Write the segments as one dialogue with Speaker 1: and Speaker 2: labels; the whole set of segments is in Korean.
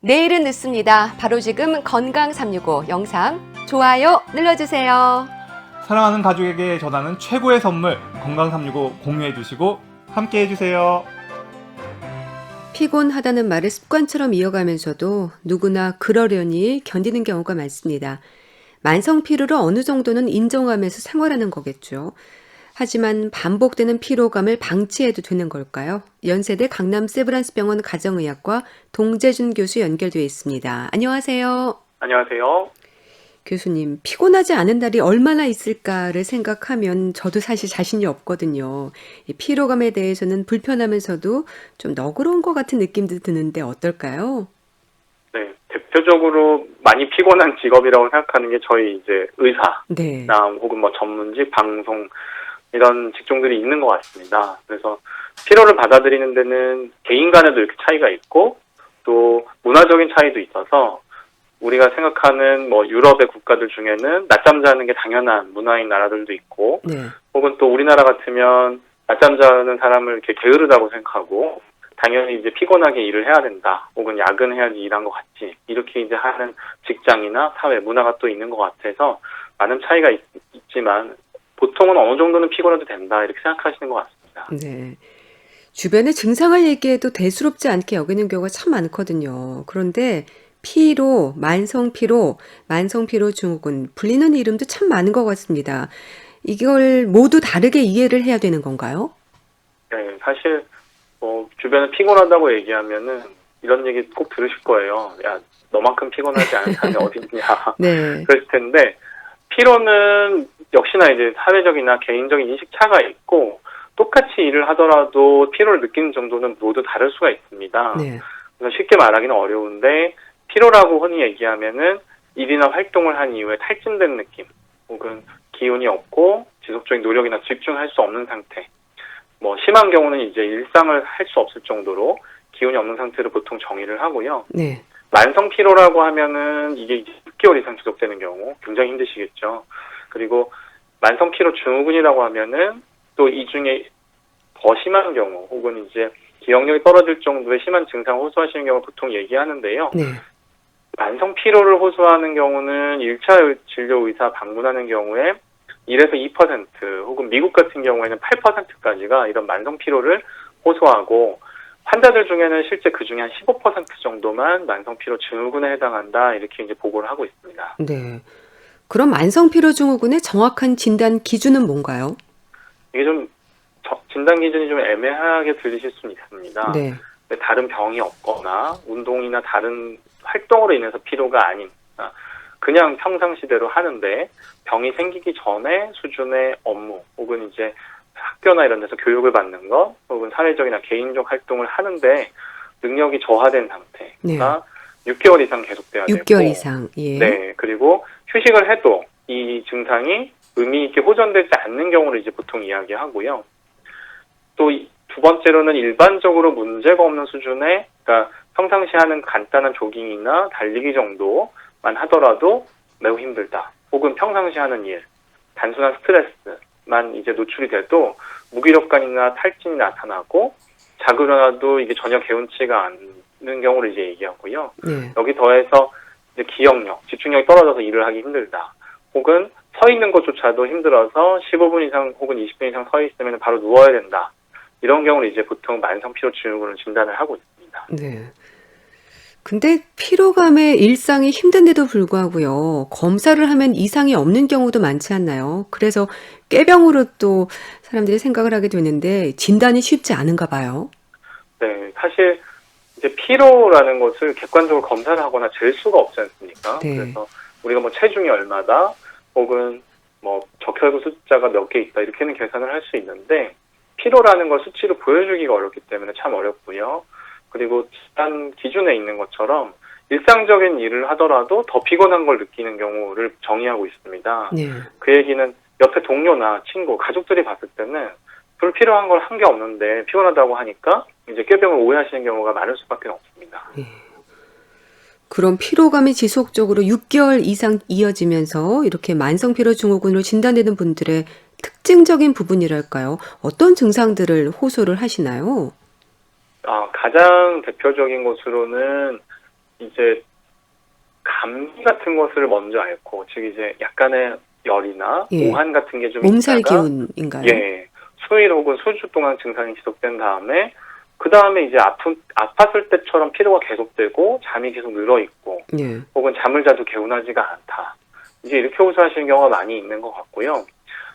Speaker 1: 내일은 늦습니다. 바로 지금 건강 365 영상 좋아요 눌러주세요.
Speaker 2: 사랑하는 가족에게 전하는 최고의 선물 건강 365 공유해 주시고 함께 해주세요.
Speaker 1: 피곤하다는 말을 습관처럼 이어가면서도 누구나 그러려니 견디는 경우가 많습니다. 만성 피로를 어느 정도는 인정하면서 생활하는 거겠죠. 하지만 반복되는 피로감을 방치해도 되는 걸까요? 연세대 강남 세브란스병원 가정의학과 동재준 교수 연결되어 있습니다. 안녕하세요.
Speaker 3: 안녕하세요.
Speaker 1: 교수님, 피곤하지 않은 날이 얼마나 있을까를 생각하면 저도 사실 자신이 없거든요. 이 피로감에 대해서는 불편하면서도 좀 너그러운 것 같은 느낌도 드는데 어떨까요?
Speaker 3: 네, 대표적으로 많이 피곤한 직업이라고 생각하는 게 저희 이제 의사나
Speaker 1: 네.
Speaker 3: 혹은 뭐 전문직, 방송 이런 직종들이 있는 것 같습니다. 그래서 피로를 받아들이는 데는 개인 간에도 이렇게 차이가 있고 또 문화적인 차이도 있어서 우리가 생각하는 뭐 유럽의 국가들 중에는 낮잠 자는 게 당연한 문화인 나라들도 있고
Speaker 1: 네.
Speaker 3: 혹은 또 우리나라 같으면 낮잠 자는 사람을 이렇게 게으르다고 생각하고 당연히 이제 피곤하게 일을 해야 된다 혹은 야근해야지 일한 것 같지 이렇게 이제 하는 직장이나 사회 문화가 또 있는 것 같아서 많은 차이가 있지만 보통은 어느 정도는 피곤해도 된다 이렇게 생각하시는 것 같습니다.
Speaker 1: 네. 주변에 증상을 얘기해도 대수롭지 않게 여기는 경우가 참 많거든요. 그런데 피로, 만성 피로 증후군 불리는 이름도 참 많은 것 같습니다. 이걸 모두 다르게 이해를 해야 되는 건가요?
Speaker 3: 네, 사실 뭐 주변에 피곤하다고 얘기하면은 이런 얘기 꼭 들으실 거예요. 야, 너만큼 피곤하지 않은 사람이 어디 있냐.
Speaker 1: 네.
Speaker 3: 그랬을 텐데 피로는 역시나 이제 사회적이나 개인적인 인식 차가 있고 똑같이 일을 하더라도 피로를 느끼는 정도는 모두 다를 수가 있습니다.
Speaker 1: 네.
Speaker 3: 그래서 쉽게 말하기는 어려운데 피로라고 흔히 얘기하면은 일이나 활동을 한 이후에 탈진된 느낌 혹은 기운이 없고 지속적인 노력이나 집중할 수 없는 상태 뭐 심한 경우는 이제 일상을 할 수 없을 정도로 기운이 없는 상태로 보통 정의를 하고요.
Speaker 1: 네.
Speaker 3: 만성 피로라고 하면은 이게 이제 6개월 이상 지속되는 경우 굉장히 힘드시겠죠. 그리고 만성 피로 증후군이라고 하면은 또 이 중에 더 심한 경우 혹은 이제 기억력이 떨어질 정도의 심한 증상을 호소하시는 경우 보통 얘기하는데요.
Speaker 1: 네.
Speaker 3: 만성 피로를 호소하는 경우는 1차 진료 의사 방문하는 경우에 1에서 2% 혹은 미국 같은 경우에는 8%까지가 이런 만성 피로를 호소하고 환자들 중에는 실제 그 중에 한 15% 정도만 만성 피로 증후군에 해당한다 이렇게 이제 보고를 하고 있습니다.
Speaker 1: 네. 그럼 만성 피로 증후군의 정확한 진단 기준은 뭔가요?
Speaker 3: 이게 좀 진단 기준이 좀 애매하게 들리실 수는 있습니다.
Speaker 1: 네.
Speaker 3: 다른 병이 없거나 운동이나 다른 활동으로 인해서 피로가 아닌 그냥 평상시대로 하는데 병이 생기기 전에 수준의 업무 혹은 이제 학교나 이런 데서 교육을 받는 것 혹은 사회적이나 개인적 활동을 하는데 능력이 저하된 상태가 6개월 이상 계속돼야 되고
Speaker 1: 6개월 이상. 예.
Speaker 3: 네, 그리고 휴식을 해도 이 증상이 의미 있게 호전되지 않는 경우를 이제 보통 이야기하고요. 또 두 번째로는 일반적으로 문제가 없는 수준의 그러니까 평상시 하는 간단한 조깅이나 달리기 정도만 하더라도 매우 힘들다. 혹은 평상시 하는 일, 단순한 스트레스만 이제 노출이 돼도 무기력감이나 탈진이 나타나고 자고 일어나도 이게 전혀 개운치가 않는 경우를 이제 얘기하고요.
Speaker 1: 네.
Speaker 3: 여기 더해서 이제 기억력, 집중력이 떨어져서 일을 하기 힘들다. 혹은 서 있는 것조차도 힘들어서 15분 이상 혹은 20분 이상 서 있으면 바로 누워야 된다. 이런 경우는 이제 보통 만성 피로 증후군을 진단을 하고 있습니다.
Speaker 1: 네. 근데 피로감에 일상이 힘든데도 불구하고요. 검사를 하면 이상이 없는 경우도 많지 않나요? 그래서 꾀병으로 또 사람들이 생각을 하게 되는데 진단이 쉽지 않은가 봐요.
Speaker 3: 네, 사실 이제 피로라는 것을 객관적으로 검사를 하거나 잴 수가 없지 않습니까?
Speaker 1: 네.
Speaker 3: 그래서 우리가 뭐 체중이 얼마다 혹은 뭐 적혈구 숫자가 몇 개 있다 이렇게는 계산을 할 수 있는데 피로라는 걸 수치로 보여주기가 어렵기 때문에 참 어렵고요. 그리고 단 기준에 있는 것처럼 일상적인 일을 하더라도 더 피곤한 걸 느끼는 경우를 정의하고 있습니다.
Speaker 1: 네.
Speaker 3: 그 얘기는 옆에 동료나 친구, 가족들이 봤을 때는 불필요한 걸 한 게 없는데 피곤하다고 하니까 이제 꾀병을 오해하시는 경우가 많을 수밖에 없습니다.
Speaker 1: 그럼 피로감이 지속적으로 6개월 이상 이어지면서 이렇게 만성 피로 증후군으로 진단되는 분들의 특징적인 부분이랄까요? 어떤 증상들을 호소를 하시나요?
Speaker 3: 가장 대표적인 것으로는 이제 감기 같은 것을 먼저 앓고, 즉 이제 약간의 열이나
Speaker 1: 예.
Speaker 3: 오한 같은 게 좀
Speaker 1: 몸살
Speaker 3: 있다가,
Speaker 1: 기운인가요?
Speaker 3: 예, 수일 혹은 수주 동안 증상이 지속된 다음에 그 다음에 이제 아팠을 때처럼 피로가 계속되고 잠이 계속 늘어 있고,
Speaker 1: 예.
Speaker 3: 혹은 잠을 자도 개운하지가 않다. 이제 이렇게 호소하시는 경우가 많이 있는 것 같고요.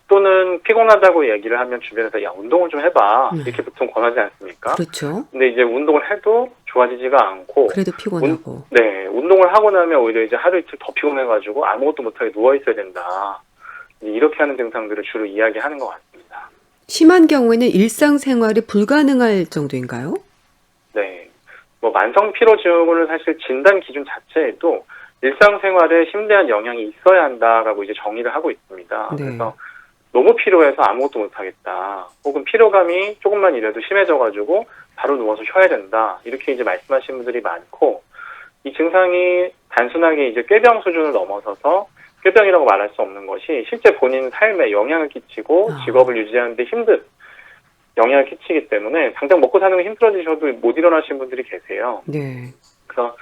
Speaker 3: 또는 피곤하다고 얘기를 하면 주변에서 야, 운동을 좀 해봐. 이렇게 보통 권하지 않습니까?
Speaker 1: 그렇죠.
Speaker 3: 근데 이제 운동을 해도 좋아지지가 않고,
Speaker 1: 그래도 피곤하고.
Speaker 3: 네, 운동을 하고 나면 오히려 이제 하루 이틀 더 피곤해가지고 아무것도 못하게 누워있어야 된다. 이렇게 하는 증상들을 주로 이야기하는 것 같습니다.
Speaker 1: 심한 경우에는 일상생활이 불가능할 정도인가요?
Speaker 3: 네. 뭐 만성 피로 증후군은 사실 진단 기준 자체에도 일상생활에 심대한 영향이 있어야 한다라고 이제 정의를 하고 있습니다.
Speaker 1: 네.
Speaker 3: 그래서 너무 피로해서 아무것도 못하겠다. 혹은 피로감이 조금만 이래도 심해져가지고 바로 누워서 쉬어야 된다. 이렇게 이제 말씀하시는 분들이 많고, 이 증상이 단순하게 이제 꾀병 수준을 넘어서서 꾀병이라고 말할 수 없는 것이 실제 본인 삶에 영향을 끼치고 직업을 유지하는데 영향을 끼치기 때문에 당장 먹고 사는 게 힘들어지셔도 못 일어나시는 분들이 계세요.
Speaker 1: 네.
Speaker 3: 그래서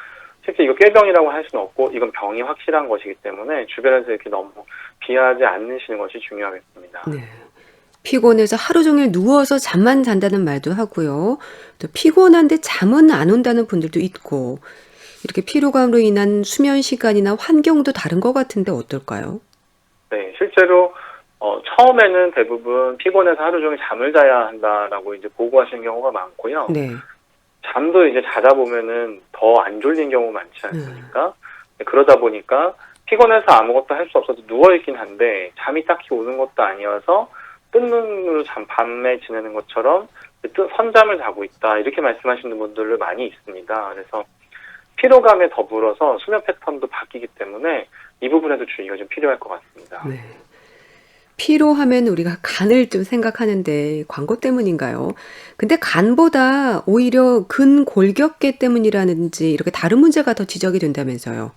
Speaker 3: 실제 이거 꾀병이라고 할 수는 없고 이건 병이 확실한 것이기 때문에 주변에서 이렇게 너무 비하하지 않으시는 것이 중요하겠습니다.
Speaker 1: 네. 피곤해서 하루 종일 누워서 잠만 잔다는 말도 하고요. 또 피곤한데 잠은 안 온다는 분들도 있고, 이렇게 피로감으로 인한 수면 시간이나 환경도 다른 것 같은데 어떨까요?
Speaker 3: 네, 실제로 처음에는 대부분 피곤해서 하루 종일 잠을 자야 한다라고 이제 보고하시는 경우가 많고요.
Speaker 1: 네.
Speaker 3: 잠도 이제 자다 보면은 더 안 졸린 경우 많지 않습니까? 그러다 보니까 피곤해서 아무것도 할 수 없어서 누워있긴 한데 잠이 딱히 오는 것도 아니어서 뜬 눈으로 밤에 지내는 것처럼 선잠을 자고 있다. 이렇게 말씀하시는 분들 많이 있습니다. 그래서 피로감에 더불어서 수면 패턴도 바뀌기 때문에 이 부분에도 주의가 좀 필요할 것 같습니다.
Speaker 1: 네. 피로하면 우리가 간을 좀 생각하는데 광고 때문인가요? 근데 간보다 오히려 근골격계 때문이라는지 이렇게 다른 문제가 더 지적이 된다면서요.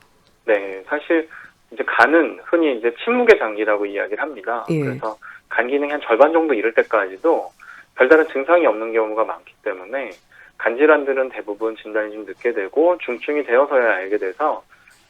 Speaker 3: 네, 사실 이제 간은 흔히 이제 침묵의 장기라고 이야기를 합니다.
Speaker 1: 예.
Speaker 3: 그래서 간 기능이 한 절반 정도 이를 때까지도 별다른 증상이 없는 경우가 많기 때문에 간 질환들은 대부분 진단이 좀 늦게 되고 중증이 되어서야 알게 돼서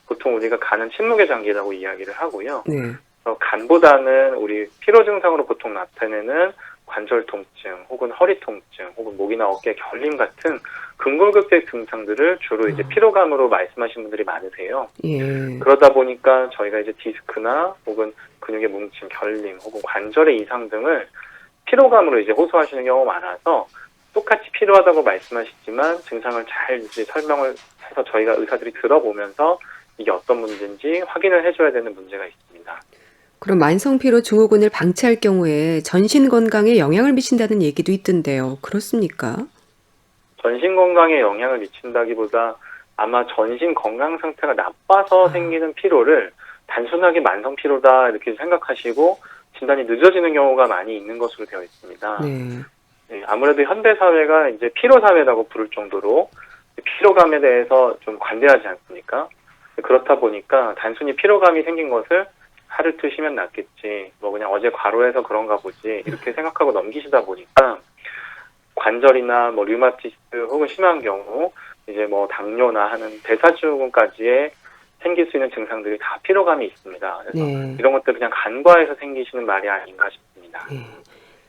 Speaker 3: 보통 우리가 간은 침묵의 장기라고 이야기를 하고요.
Speaker 1: 네.
Speaker 3: 간보다는 우리 피로 증상으로 보통 나타내는 관절 통증, 혹은 허리 통증, 혹은 목이나 어깨 결림 같은 근골격계 증상들을 주로 이제 피로감으로 말씀하시는 분들이 많으세요.
Speaker 1: 예.
Speaker 3: 그러다 보니까 저희가 이제 디스크나 혹은 근육의 뭉침, 결림, 혹은 관절의 이상 등을 피로감으로 이제 호소하시는 경우가 많아서 똑같이 필요하다고 말씀하시지만 증상을 잘 이제 설명을 해서 저희가 의사들이 들어보면서 이게 어떤 문제인지 확인을 해줘야 되는 문제가 있습니다.
Speaker 1: 그럼 만성 피로 증후군을 방치할 경우에 전신 건강에 영향을 미친다는 얘기도 있던데요. 그렇습니까?
Speaker 3: 전신 건강에 영향을 미친다기보다 아마 전신 건강 상태가 나빠서 생기는 피로를 단순하게 만성 피로다 이렇게 생각하시고 진단이 늦어지는 경우가 많이 있는 것으로 되어 있습니다.
Speaker 1: 네.
Speaker 3: 네, 아무래도 현대 사회가 이제 피로 사회라고 부를 정도로 피로감에 대해서 좀 관대하지 않습니까? 그렇다 보니까 단순히 피로감이 생긴 것을 하루 이틀 쉬면 낫겠지, 뭐 그냥 어제 과로해서 그런가 보지 이렇게 생각하고 넘기시다 보니까 관절이나 뭐 류마티스 혹은 심한 경우 이제 뭐 당뇨나 하는 대사증후군까지의 생길 수 있는 증상들이 다 피로감이 있습니다. 그래서
Speaker 1: 네.
Speaker 3: 이런 것들 그냥 간과해서 생기시는 말이 아닌가 싶습니다.
Speaker 1: 네.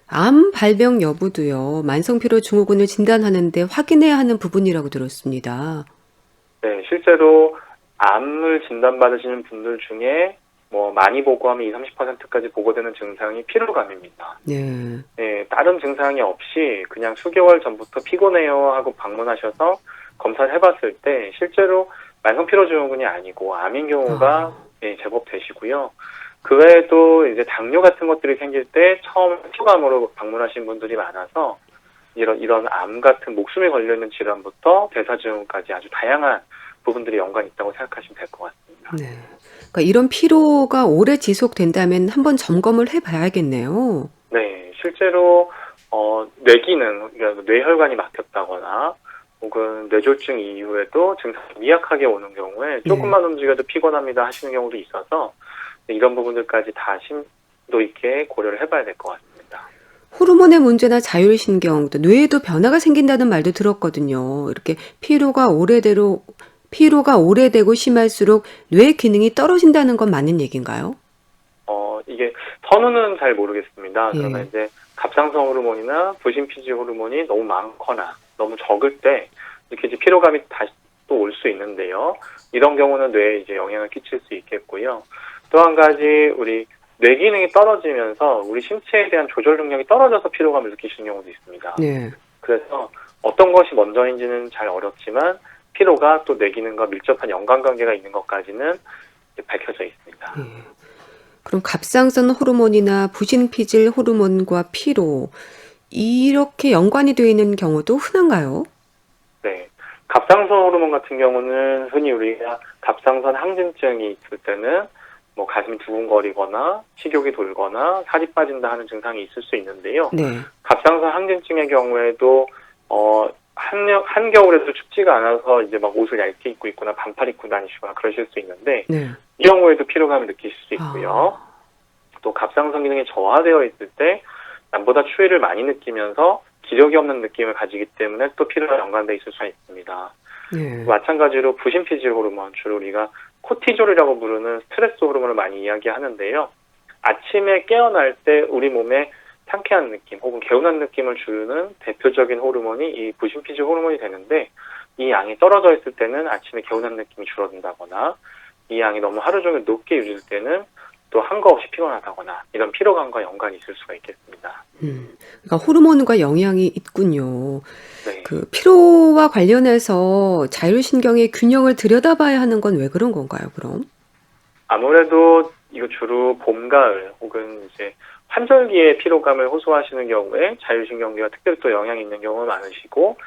Speaker 1: 암 발병 여부도요. 만성 피로 증후군을 진단하는데 확인해야 하는 부분이라고 들었습니다.
Speaker 3: 네, 실제로 암을 진단받으시는 분들 중에 뭐 많이 보고하면 20-30%까지 보고되는 증상이 피로감입니다.
Speaker 1: 네.
Speaker 3: 네, 다른 증상이 없이 그냥 수개월 전부터 피곤해요 하고 방문하셔서 검사를 해봤을 때 실제로 만성 피로증후군이 아니고 암인 경우가 네, 제법 되시고요. 그 외에도 이제 당뇨 같은 것들이 생길 때 처음 피로감으로 방문하신 분들이 많아서 이런 암 같은 목숨에 걸려있는 질환부터 대사증후군까지 아주 다양한 부분들이 연관이 있다고 생각하시면 될 것 같습니다.
Speaker 1: 네. 그러니까 이런 피로가 오래 지속된다면 한번 점검을 해봐야겠네요.
Speaker 3: 네, 실제로 뇌기능, 그러니까 뇌혈관이 막혔다거나 혹은 뇌졸중 이후에도 증상이 미약하게 오는 경우에 조금만 움직여도 피곤합니다 하시는 경우도 있어서 이런 부분들까지 다 심도 있게 고려를 해봐야 될 것 같습니다.
Speaker 1: 호르몬의 문제나 자율신경, 또 뇌에도 변화가 생긴다는 말도 들었거든요. 이렇게 피로가 오래대로 피로가 오래되고 심할수록 뇌 기능이 떨어진다는 건 맞는 얘기인가요?
Speaker 3: 이게 선우는 잘 모르겠습니다.
Speaker 1: 예.
Speaker 3: 그러나 이제 갑상선 호르몬이나 부신피지 호르몬이 너무 많거나 너무 적을 때 이렇게 이제 피로감이 다시 또 올 수 있는데요. 이런 경우는 뇌에 이제 영향을 끼칠 수 있겠고요. 또 한 가지 우리 뇌 기능이 떨어지면서 우리 신체에 대한 조절 능력이 떨어져서 피로감을 느끼시는 경우도 있습니다.
Speaker 1: 네.
Speaker 3: 그래서 어떤 것이 먼저인지는 잘 어렵지만 피로가 또 뇌 기능과 밀접한 연관관계가 있는 것까지는 이제 밝혀져 있습니다.
Speaker 1: 예. 그럼 갑상선 호르몬이나 부신피질 호르몬과 피로 이렇게 연관이 되어 있는 경우도 흔한가요?
Speaker 3: 네. 갑상선 호르몬 같은 경우는 흔히 우리가 갑상선 항진증이 있을 때는 뭐 가슴이 두근거리거나 식욕이 돌거나 살이 빠진다 하는 증상이 있을 수 있는데요.
Speaker 1: 네.
Speaker 3: 갑상선 항진증의 경우에도 한겨울에도 춥지가 않아서 이제 막 옷을 얇게 입고 있거나 반팔 입고 다니시거나 그러실 수 있는데
Speaker 1: 네.
Speaker 3: 이 경우에도 피로감을 느끼실 수 있고요. 또 갑상선 기능이 저하되어 있을 때 남보다 추위를 많이 느끼면서 기력이 없는 느낌을 가지기 때문에 또 피로가 연관돼 있을 수가 있습니다.
Speaker 1: 네.
Speaker 3: 마찬가지로 부신피질 호르몬, 주로 우리가 코티졸이라고 부르는 스트레스 호르몬을 많이 이야기하는데요. 아침에 깨어날 때 우리 몸에 상쾌한 느낌 혹은 개운한 느낌을 주는 대표적인 호르몬이 이 부신피질 호르몬이 되는데 이 양이 떨어져 있을 때는 아침에 개운한 느낌이 줄어든다거나 이 양이 너무 하루 종일 높게 유지될 때는 또 한거 없이 피곤하다거나 이런 피로감과 연관이 있을 수가 있겠습니다.
Speaker 1: 그러니까 호르몬과 영향이 있군요.
Speaker 3: 네.
Speaker 1: 그 피로와 관련해서 자율신경의 균형을 들여다봐야 하는 건 왜 그런 건가요, 그럼?
Speaker 3: 아무래도 이거 주로 봄, 가을 혹은 이제 환절기에 피로감을 호소하시는 경우에 자율신경계가 특별히 또 영향이 있는 경우가 많으시고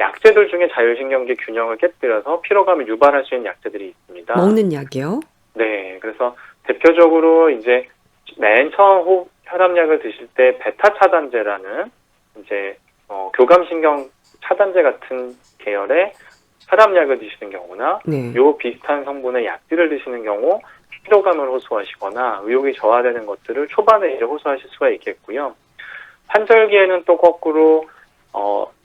Speaker 3: 약제들 중에 자율신경계 균형을 깨뜨려서 피로감을 유발할 수 있는 약제들이 있습니다.
Speaker 1: 먹는 약이요?
Speaker 3: 네, 그래서 대표적으로 이제 맨 처음 혈압약을 드실 때 베타 차단제라는 이제 교감신경 차단제 같은 계열의 혈압약을 드시는 경우나
Speaker 1: 네.
Speaker 3: 요 비슷한 성분의 약들을 드시는 경우 피로감을 호소하시거나 의욕이 저하되는 것들을 초반에 이제 호소하실 수가 있겠고요. 환절기에는 또 거꾸로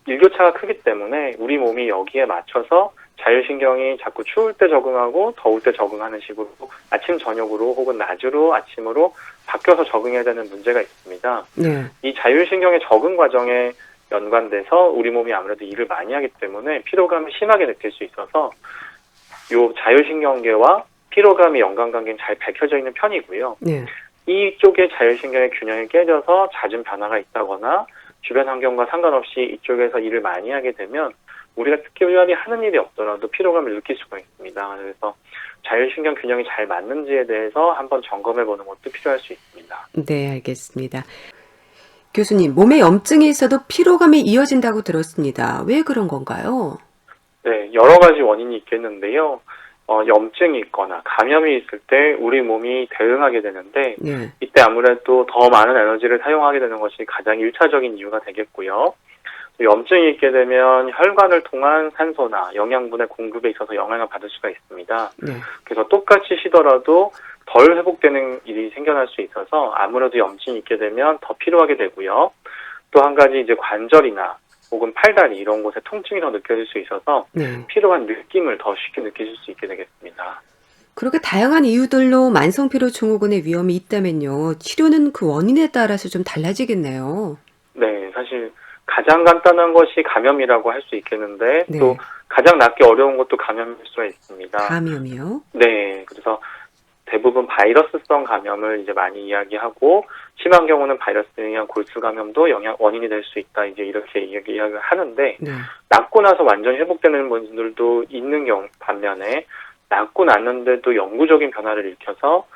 Speaker 3: 일교차가 크기 때문에 우리 몸이 여기에 맞춰서 자율신경이 자꾸 추울 때 적응하고 더울 때 적응하는 식으로 아침 저녁으로 혹은 낮으로 아침으로 바뀌어서 적응해야 되는 문제가 있습니다.
Speaker 1: 네.
Speaker 3: 이 자율신경의 적응 과정에 연관돼서 우리 몸이 아무래도 일을 많이 하기 때문에 피로감을 심하게 느낄 수 있어서 요 자율신경계와 피로감의 연관관계는 잘 밝혀져 있는 편이고요.
Speaker 1: 네.
Speaker 3: 이쪽의 자율신경의 균형이 깨져서 잦은 변화가 있다거나 주변 환경과 상관없이 이쪽에서 일을 많이 하게 되면 우리가 특별히 하는 일이 없더라도 피로감을 느낄 수가 있습니다. 그래서 자율신경 균형이 잘 맞는지에 대해서 한번 점검해 보는 것도 필요할 수 있습니다.
Speaker 1: 네, 알겠습니다. 교수님, 몸에 염증이 있어도 피로감이 이어진다고 들었습니다. 왜 그런 건가요?
Speaker 3: 네, 여러 가지 원인이 있겠는데요. 염증이 있거나 감염이 있을 때 우리 몸이 대응하게 되는데
Speaker 1: 네.
Speaker 3: 이때 아무래도 더 많은 에너지를 사용하게 되는 것이 가장 1차적인 이유가 되겠고요. 염증이 있게 되면 혈관을 통한 산소나 영양분의 공급에 있어서 영향을 받을 수가 있습니다.
Speaker 1: 네.
Speaker 3: 그래서 똑같이 쉬더라도 덜 회복되는 일이 생겨날 수 있어서 아무래도 염증이 있게 되면 더 피로하게 되고요. 또 한 가지 이제 관절이나 혹은 팔다리 이런 곳에 통증이 더 느껴질 수 있어서
Speaker 1: 네.
Speaker 3: 피로한 느낌을 더 쉽게 느끼실 수 있게 되겠습니다.
Speaker 1: 그렇게 다양한 이유들로 만성피로 증후군의 위험이 있다면요. 치료는 그 원인에 따라서 좀 달라지겠네요.
Speaker 3: 네, 사실 가장 간단한 것이 감염이라고 할 수 있겠는데
Speaker 1: 네.
Speaker 3: 또 가장 낫기 어려운 것도 감염일 수가 있습니다.
Speaker 1: 감염이요?
Speaker 3: 네, 그래서 대부분 바이러스성 감염을 이제 많이 이야기하고 심한 경우는 바이러스에 의한 골수 감염도 원인이 될 수 있다 이제 이렇게 이야기를 하는데
Speaker 1: 네.
Speaker 3: 낫고 나서 완전히 회복되는 분들도 있는 경우 반면에 낫고 났는데도 영구적인 변화를 일으켜서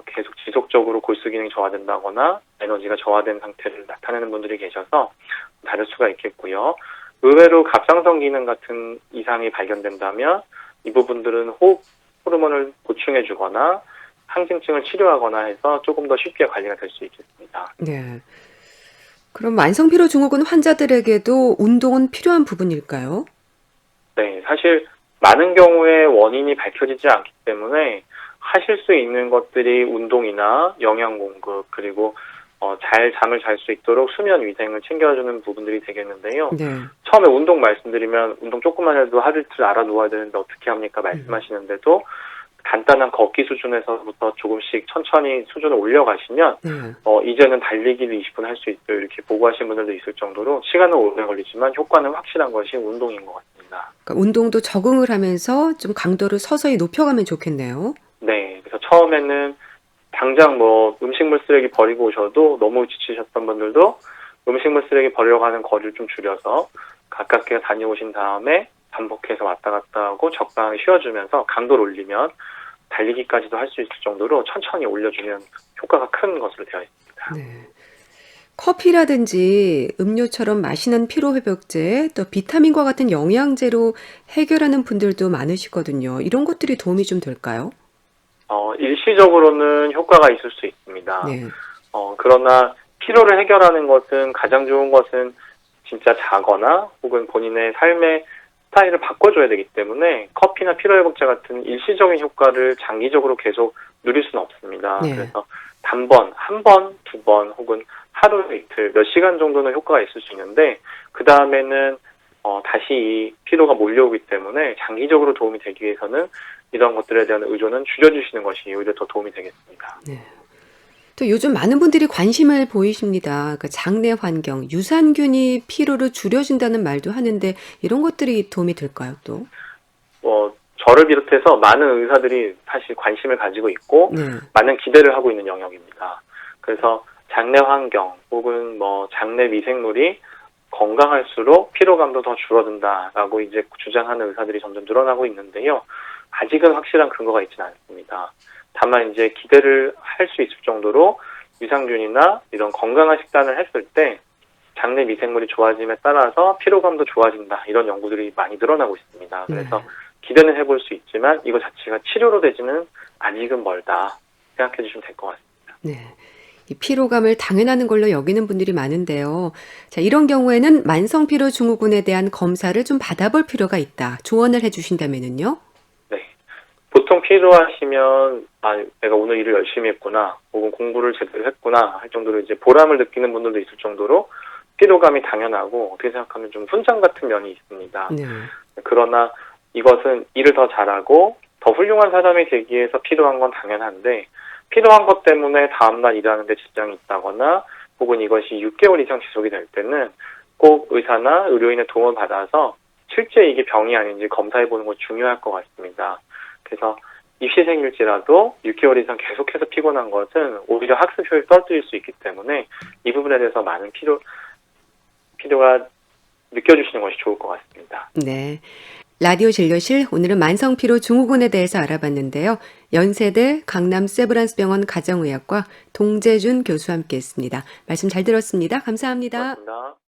Speaker 3: 계속 지속적으로 골수 기능이 저하된다거나 에너지가 저하된 상태를 나타내는 분들이 계셔서 다를 수가 있겠고요. 의외로 갑상선 기능 같은 이상이 발견된다면 이 부분들은 호흡 호르몬을 보충해주거나 항진증을 치료하거나 해서 조금 더 쉽게 관리가 될 수 있겠습니다.
Speaker 1: 네. 그럼 만성피로 증후군 환자들에게도 운동은 필요한 부분일까요?
Speaker 3: 네, 사실 많은 경우에 원인이 밝혀지지 않기 때문에 하실 수 있는 것들이 운동이나 영양 공급 그리고 잘 잠을 잘 수 있도록 수면 위생을 챙겨주는 부분들이 되겠는데요.
Speaker 1: 네.
Speaker 3: 처음에 운동 말씀드리면 운동 조금만 해도 하루 이틀 알아 놓아야 되는데 어떻게 합니까 말씀하시는데도 간단한 걷기 수준에서부터 조금씩 천천히 수준을 올려가시면
Speaker 1: 네.
Speaker 3: 이제는 달리기를 20분 할 수 있도록 이렇게 보고하신 분들도 있을 정도로 시간은 오래 걸리지만 효과는 확실한 것이 운동인 것 같습니다.
Speaker 1: 그러니까 운동도 적응을 하면서 좀 강도를 서서히 높여가면 좋겠네요.
Speaker 3: 네, 그래서 처음에는 당장 음식물 쓰레기 버리고 오셔도 너무 지치셨던 분들도 음식물 쓰레기 버리러 가는 거리를 좀 줄여서 가깝게 다녀오신 다음에 반복해서 왔다 갔다 하고 적당히 쉬어주면서 강도를 올리면 달리기까지도 할 수 있을 정도로 천천히 올려주면 효과가 큰 것으로 되어 있습니다.
Speaker 1: 네. 커피라든지 음료처럼 마시는 피로회복제, 또 비타민과 같은 영양제로 해결하는 분들도 많으시거든요. 이런 것들이 도움이 좀 될까요?
Speaker 3: 일시적으로는 효과가 있을 수 있습니다.
Speaker 1: 네.
Speaker 3: 그러나 피로를 해결하는 것은 가장 좋은 것은 진짜 자거나 혹은 본인의 삶의 스타일을 바꿔줘야 되기 때문에 커피나 피로회복제 같은 일시적인 효과를 장기적으로 계속 누릴 수는 없습니다.
Speaker 1: 네.
Speaker 3: 그래서 단번, 한 번, 두 번 혹은 하루 이틀 몇 시간 정도는 효과가 있을 수 있는데 그 다음에는 다시 이 피로가 몰려오기 때문에 장기적으로 도움이 되기 위해서는 이런 것들에 대한 의존은 줄여주시는 것이 오히려 더 도움이 되겠습니다.
Speaker 1: 네. 또 요즘 많은 분들이 관심을 보이십니다. 그 장내 환경, 유산균이 피로를 줄여준다는 말도 하는데 이런 것들이 도움이 될까요, 또?
Speaker 3: 저를 비롯해서 많은 의사들이 사실 관심을 가지고 있고
Speaker 1: 네.
Speaker 3: 많은 기대를 하고 있는 영역입니다. 그래서 장내 환경 혹은 장내 미생물이 건강할수록 피로감도 더 줄어든다라고 이제 주장하는 의사들이 점점 늘어나고 있는데요. 아직은 확실한 근거가 있지는 않습니다. 다만 이제 기대를 할 수 있을 정도로 유산균이나 이런 건강한 식단을 했을 때 장내 미생물이 좋아짐에 따라서 피로감도 좋아진다. 이런 연구들이 많이 늘어나고 있습니다. 그래서 기대는 해볼 수 있지만 이거 자체가 치료로 되지는 아직은 멀다 생각해 주시면 될 것 같습니다.
Speaker 1: 네. 이 피로감을 당연하는 걸로 여기는 분들이 많은데요. 자, 이런 경우에는 만성피로 증후군에 대한 검사를 좀 받아볼 필요가 있다. 조언을 해주신다면은요?
Speaker 3: 네. 보통 피로하시면 내가 오늘 일을 열심히 했구나 혹은 공부를 제대로 했구나 할 정도로 이제 보람을 느끼는 분들도 있을 정도로 피로감이 당연하고 어떻게 생각하면 좀 훈장 같은 면이 있습니다.
Speaker 1: 네.
Speaker 3: 그러나 이것은 일을 더 잘하고 더 훌륭한 사람이 되기 위해서 필요한 건 당연한데 필요한 것 때문에 다음날 일하는데 지장이 있다거나 혹은 이것이 6개월 이상 지속이 될 때는 꼭 의사나 의료인의 도움을 받아서 실제 이게 병이 아닌지 검사해보는 것이 중요할 것 같습니다. 그래서 입시생일지라도 6개월 이상 계속해서 피곤한 것은 오히려 학습 효율을 떨어뜨릴 수 있기 때문에 이 부분에 대해서 많은 필요가 느껴주시는 것이 좋을 것 같습니다.
Speaker 1: 네. 라디오 진료실 오늘은 만성피로 증후군에 대해서 알아봤는데요. 연세대 강남 세브란스병원 가정의학과 동재준 교수와 함께했습니다. 말씀 잘 들었습니다. 감사합니다.
Speaker 3: 고맙습니다.